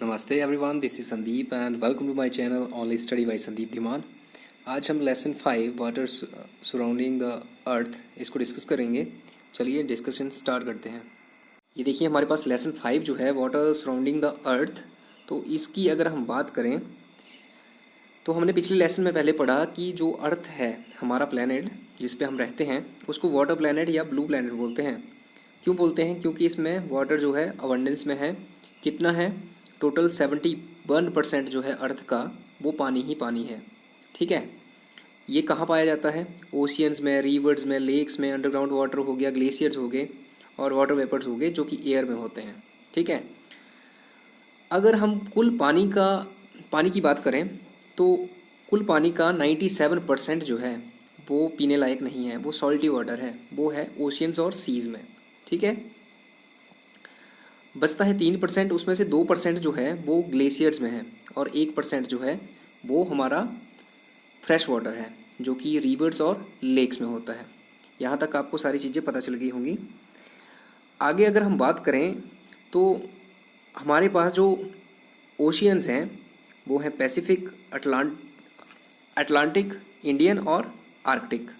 नमस्ते everyone, this is Sandeep and welcome to my channel only study by Sandeep Dhiman. आज हम lesson 5 water surrounding the earth इसको discuss करेंगे। चलिए डिस्कशन स्टार्ट करते हैं। ये देखिए हमारे पास लेसन 5 जो है वाटर सराउंडिंग द अर्थ, तो इसकी अगर हम बात करें तो हमने पिछले लेसन में पहले पढ़ा कि जो अर्थ है हमारा प्लैनेट जिस पे हम रहते हैं उसको वाटर प्लैनेट या ब्लू प्लैनेट बोलते हैं। क्यों बोलते हैं? क्योंकि इसमें वाटर जो है अबंडेंस में है। कितना है? टोटल 71% जो है अर्थ का वो पानी ही पानी है। ठीक है, ये कहाँ पाया जाता है? ओशियंस में, रिवर्स में, लेक्स में, अंडरग्राउंड वाटर हो गया, ग्लेशियर्स हो गए और वाटर वेपर्स हो गए जो कि एयर में होते हैं। ठीक है, अगर हम कुल पानी की बात करें तो कुल पानी का 97% जो है वो पीने लायक नहीं है, वो सॉल्टी वाटर है, वो है ओशियंस और सीज में। ठीक है, बचता है 3%, उसमें से 2% जो है वो ग्लेशियर्स में है और 1% जो है वो हमारा फ्रेश वाटर है जो कि रिवर्स और लेक्स में होता है। यहाँ तक आपको सारी चीज़ें पता चल गई होंगी। आगे अगर हम बात करें तो हमारे पास जो ओशियंस हैं वो हैं पैसिफिक, अटलांटिक, इंडियन और आर्कटिक।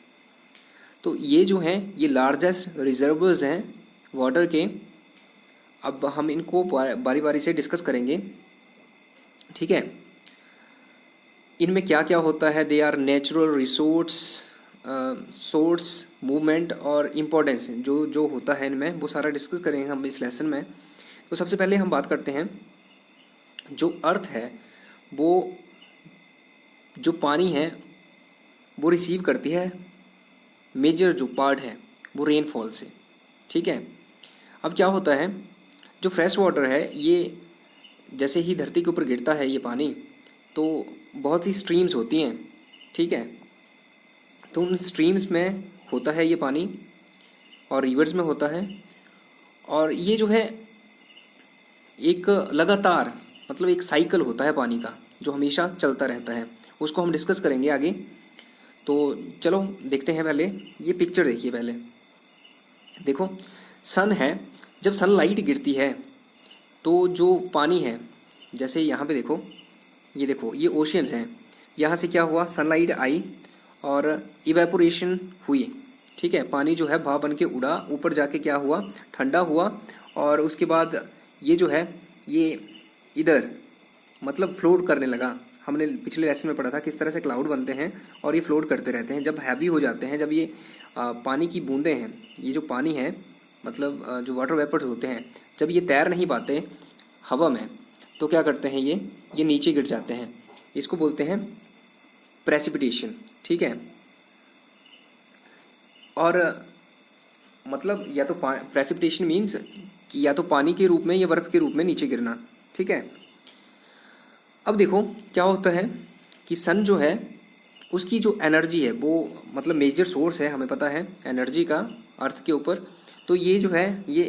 तो ये जो हैं ये लार्जेस्ट रिजर्वर्स हैं वाटर के। अब हम इनको बारी बारी से डिस्कस करेंगे। ठीक है, इनमें क्या क्या होता है, they are natural resource, source, movement और इम्पोर्टेंस जो जो होता है इनमें वो सारा डिस्कस करेंगे हम इस लेसन में। तो सबसे पहले हम बात करते हैं जो अर्थ है वो जो पानी है वो रिसीव करती है मेजर जो पार्ट है वो रेनफॉल से। ठीक है, अब क्या होता है जो फ्रेश वाटर है ये जैसे ही धरती के ऊपर गिरता है ये पानी तो बहुत सी स्ट्रीम्स होती हैं। ठीक है, तो उन स्ट्रीम्स में होता है ये पानी और रिवर्स में होता है और ये जो है एक लगातार मतलब एक साइकिल होता है पानी का जो हमेशा चलता रहता है। उसको हम डिस्कस करेंगे आगे। तो चलो देखते हैं। पहले ये पिक्चर देखिए। पहले देखो सन है, जब सनलाइट गिरती है तो जो पानी है जैसे यहाँ पे देखो, ये देखो ये ओशियंस हैं, यहाँ से क्या हुआ, सनलाइट आई और इवेपोरेशन हुई। ठीक है, पानी जो है भाप बन के उड़ा, ऊपर जाके क्या हुआ, ठंडा हुआ और उसके बाद ये जो है ये इधर मतलब फ्लोट करने लगा। हमने पिछले लेसन में पढ़ा था किस तरह से क्लाउड बनते हैं और ये फ्लोट करते रहते हैं। जब हैवी हो जाते हैं, जब ये पानी की बूंदें हैं, ये जो पानी है मतलब जो वाटर वेपर्स होते हैं, जब ये तैर नहीं पाते हवा में तो क्या करते हैं, ये नीचे गिर जाते हैं। इसको बोलते हैं प्रेसिपिटेशन। ठीक है, और मतलब या तो प्रेसिपिटेशन मीन्स कि या तो पानी के रूप में या बर्फ के रूप में नीचे गिरना। ठीक है, अब देखो क्या होता है कि सन जो है उसकी जो एनर्जी है वो मतलब मेजर सोर्स है, हमें पता है एनर्जी का अर्थ के ऊपर। तो ये जो है ये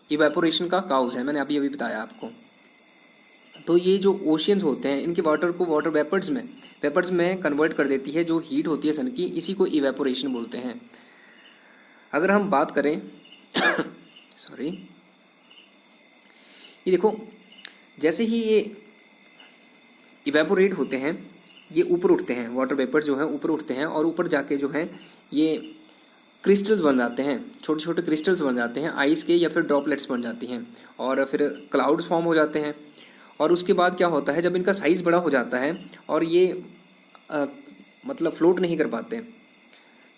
इवेपोरेशन का काउज है, मैंने अभी बताया आपको। तो ये जो ओशियंस होते हैं इनके वाटर को वाटर वेपर्स में कन्वर्ट कर देती है जो हीट होती है सन की, इसी को इवेपोरेशन बोलते हैं। अगर हम बात करें सॉरी, ये देखो जैसे ही ये इवेपोरेट होते हैं ये ऊपर उठते हैं, वाटर वेपर्स जो हैं ऊपर उठते हैं और ऊपर जाके जो है ये क्रिस्टल्स बन जाते हैं, छोटे छोटे क्रिस्टल्स बन जाते हैं आइस के, या फिर ड्रॉपलेट्स बन जाती हैं और फिर क्लाउड्स फॉर्म हो जाते हैं। और उसके बाद क्या होता है, जब इनका साइज़ बड़ा हो जाता है और ये मतलब फ्लोट नहीं कर पाते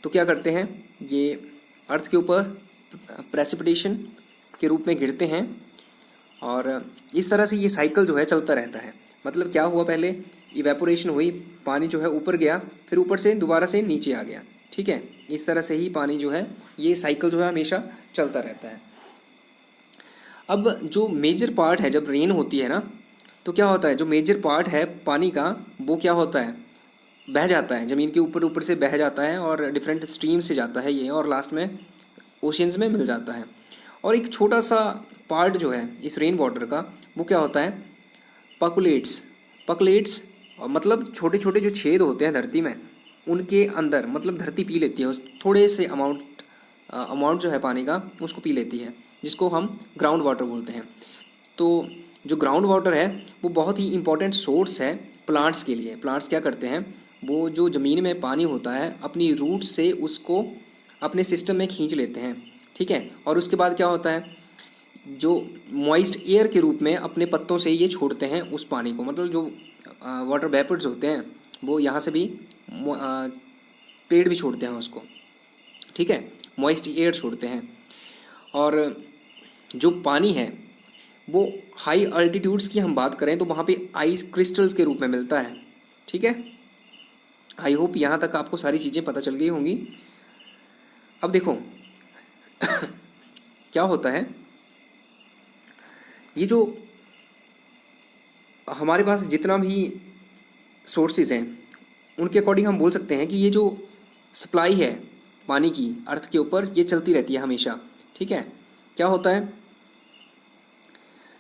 तो क्या करते हैं, ये अर्थ के ऊपर प्रेसिपिटेशन के रूप में गिरते हैं और इस तरह से ये साइकिल जो है चलता रहता है। मतलब क्या हुआ, पहले इवेपोरेशन हुई, पानी जो है ऊपर गया, फिर ऊपर से दोबारा से नीचे आ गया। ठीक है, इस तरह से ही पानी जो है ये साइकिल जो है हमेशा चलता रहता है। अब जो मेजर पार्ट है, जब रेन होती है ना तो क्या होता है, जो मेजर पार्ट है पानी का वो क्या होता है, बह जाता है, ज़मीन के ऊपर से बह जाता है और डिफरेंट स्ट्रीम से जाता है ये और लास्ट में ओशियंस में मिल जाता है। और एक छोटा सा पार्ट जो है इस रेन वाटर का वो क्या होता है, पकलेट्स मतलब छोटे छोटे जो छेद होते हैं धरती में उनके अंदर, मतलब धरती पी लेती है उस थोड़े से अमाउंट जो है पानी का उसको पी लेती है, जिसको हम ग्राउंड वाटर बोलते हैं। तो जो ग्राउंड वाटर है वो बहुत ही इंपॉर्टेंट सोर्स है प्लांट्स के लिए। प्लांट्स क्या करते हैं, वो जो ज़मीन में पानी होता है अपनी रूट से उसको अपने सिस्टम में खींच लेते हैं, ठीक है। और उसके बाद क्या होता है, जो मॉइस्ट एयर के रूप में अपने पत्तों से ये छोड़ते हैं उस पानी को, मतलब जो वाटर वेपर्स होते हैं वो यहाँ से भी पेड़ भी छोड़ते हैं उसको, ठीक है, मॉइस्ट एयर छोड़ते हैं। और जो पानी है वो हाई अल्टीट्यूड्स की हम बात करें तो वहाँ पे आइस क्रिस्टल्स के रूप में मिलता है, ठीक है। आई होप यहाँ तक आपको सारी चीज़ें पता चल गई होंगी। अब देखो क्या होता है, ये जो हमारे पास जितना भी सोर्सेज हैं उनके अकॉर्डिंग हम बोल सकते हैं कि ये जो सप्लाई है पानी की अर्थ के ऊपर ये चलती रहती है हमेशा, ठीक है। क्या होता है,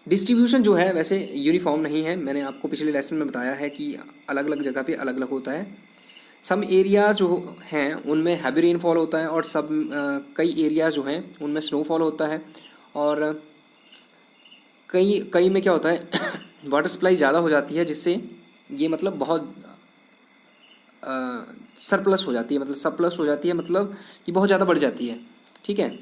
डिस्ट्रीब्यूशन जो है वैसे यूनिफॉर्म नहीं है, मैंने आपको पिछले लेसन में बताया है कि अलग अलग जगह पे अलग अलग होता है। सम एरियाज़ जो हैं उनमें हैवी रेनफॉल होता है और सब कई एरियाज़ जो हैं उनमें स्नोफॉल होता है, और कई कई में क्या होता है वाटर सप्लाई ज़्यादा हो जाती है, जिससे ये मतलब बहुत सरप्लस हो जाती है, मतलब सरप्लस हो जाती है, मतलब कि बहुत ज़्यादा बढ़ जाती है, ठीक है।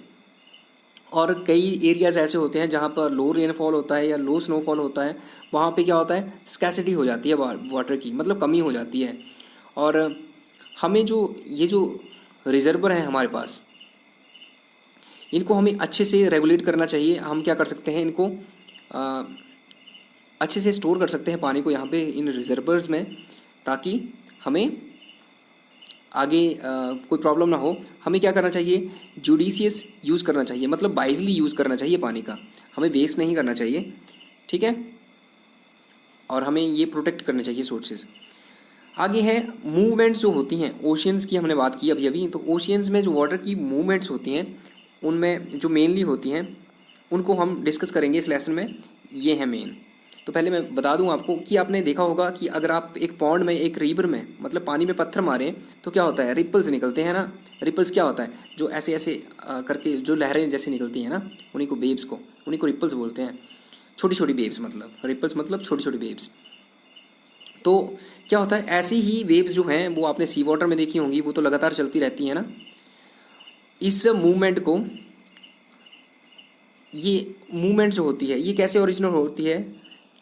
और कई एरियाज़ ऐसे होते हैं जहाँ पर लो रेनफॉल होता है या लो स्नोफॉल होता है, वहाँ पे क्या होता है, स्कैसिटी हो जाती है वाटर की, मतलब कमी हो जाती है। और हमें जो ये जो रिजर्वर हैं हमारे पास, इनको हमें अच्छे से रेगुलेट करना चाहिए। हम क्या कर सकते हैं, इनको अच्छे से स्टोर कर सकते हैं पानी को यहाँ पे इन रिजर्वर्स में, ताकि हमें आगे कोई प्रॉब्लम ना हो। हमें क्या करना चाहिए, जुडिशियस यूज़ करना चाहिए, मतलब वाइजली यूज़ करना चाहिए पानी का, हमें वेस्ट नहीं करना चाहिए, ठीक है। और हमें ये प्रोटेक्ट करने चाहिए सोर्सेज। आगे है मूवमेंट्स जो होती हैं, ओशियंस की हमने बात की अभी अभी, तो ओशियंस में जो वाटर की मूवमेंट्स होती हैं उनमें जो मेनली होती हैं उनको हम डिस्कस करेंगे इस लेसन में, ये है मेन। तो पहले मैं बता दूं आपको कि आपने देखा होगा कि अगर आप एक पॉन्ड में, एक रिवर में, मतलब पानी में पत्थर मारें तो क्या होता है, रिपल्स निकलते हैं ना। रिपल्स क्या होता है, जो ऐसे ऐसे करके जो लहरें जैसी निकलती हैं ना, उन्हीं को वेव्स को, उन्हीं को रिपल्स बोलते हैं। छोटी छोटी वेव्स, मतलब रिपल्स मतलब छोटी छोटी वेव्स। तो क्या होता है, ऐसी ही वेव्स जो हैं वो आपने सी वाटर में देखी होंगी, वो तो लगातार चलती रहती हैं ना। इस मूवमेंट को, ये मूवमेंट जो होती है ये कैसे ओरिजिनल होती है,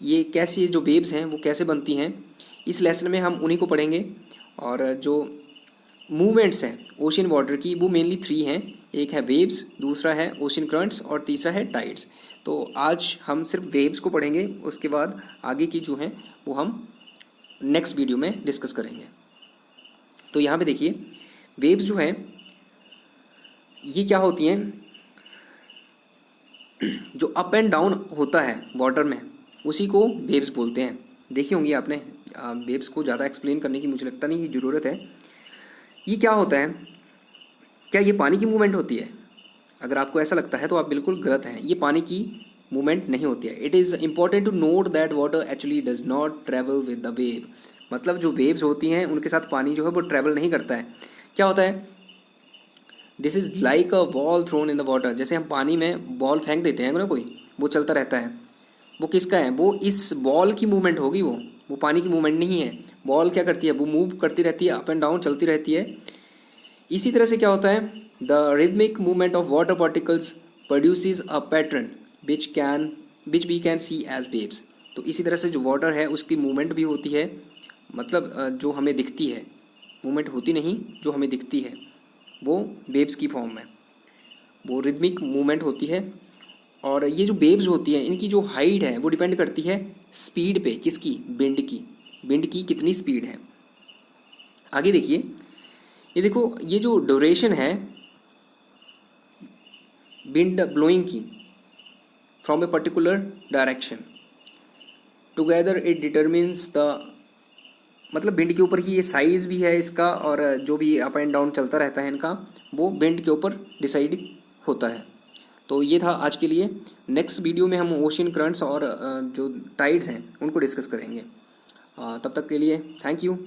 ये कैसी जो वेव्स हैं वो कैसे बनती हैं, इस लेसन में हम उन्हीं को पढ़ेंगे। और जो मूवमेंट्स हैं ओशियन वाटर की वो मेनली 3 हैं, एक है वेव्स, दूसरा है ओशियन करंट्स और तीसरा है टाइड्स। तो आज हम सिर्फ वेव्स को पढ़ेंगे, उसके बाद आगे की जो हैं वो हम नेक्स्ट वीडियो में डिस्कस करेंगे। तो यहाँ पे देखिए वेव्स जो हैं ये क्या होती हैं, जो अप एंड डाउन होता है वाटर में उसी को वेव्स बोलते हैं। देखी होंगी आपने, वेव्स को ज़्यादा एक्सप्लेन करने की मुझे लगता नहीं कि ज़रूरत है। ये क्या होता है, क्या ये पानी की मूवमेंट होती है? अगर आपको ऐसा लगता है तो आप बिल्कुल गलत हैं, ये पानी की मूवमेंट नहीं होती है। It is important to note that water actually does not travel with the wave, मतलब जो वेव्स होती हैं उनके साथ पानी जो है वो ट्रैवल नहीं करता है। क्या होता है, this is like a ball thrown in the water, जैसे हम पानी में बॉल फेंक देते हैं ना कोई, वो चलता रहता है, वो किसका है, वो इस बॉल की मूवमेंट होगी, वो पानी की मूवमेंट नहीं है। बॉल क्या करती है, वो मूव करती रहती है, अप एंड डाउन चलती रहती है। इसी तरह से क्या होता है, the rhythmic movement of water particles produces a pattern which we can see as waves. तो इसी तरह से जो वाटर है उसकी मूवमेंट भी होती है, मतलब जो हमें दिखती है, मूवमेंट होती नहीं, जो हमें दिखती है वो वेव्स की फॉर्म में, वो रिदमिक मूवमेंट होती है। और ये जो वेव्स होती हैं इनकी जो हाइट है वो डिपेंड करती है स्पीड पे, किसकी, विंड की कितनी स्पीड है। आगे देखिए, ये देखो ये जो ड्यूरेशन है विंड ब्लोइंग की from a particular direction, together it determines the, मतलब विंड के ऊपर ही ये साइज भी है इसका, और जो भी अप एंड डाउन चलता रहता है इनका वो विंड के ऊपर डिसाइड होता है। तो ये था आज के लिए। नेक्स्ट वीडियो में हम ओशियन करंट्स और जो टाइड्स हैं उनको डिस्कस करेंगे। तब तक के लिए थैंक यू।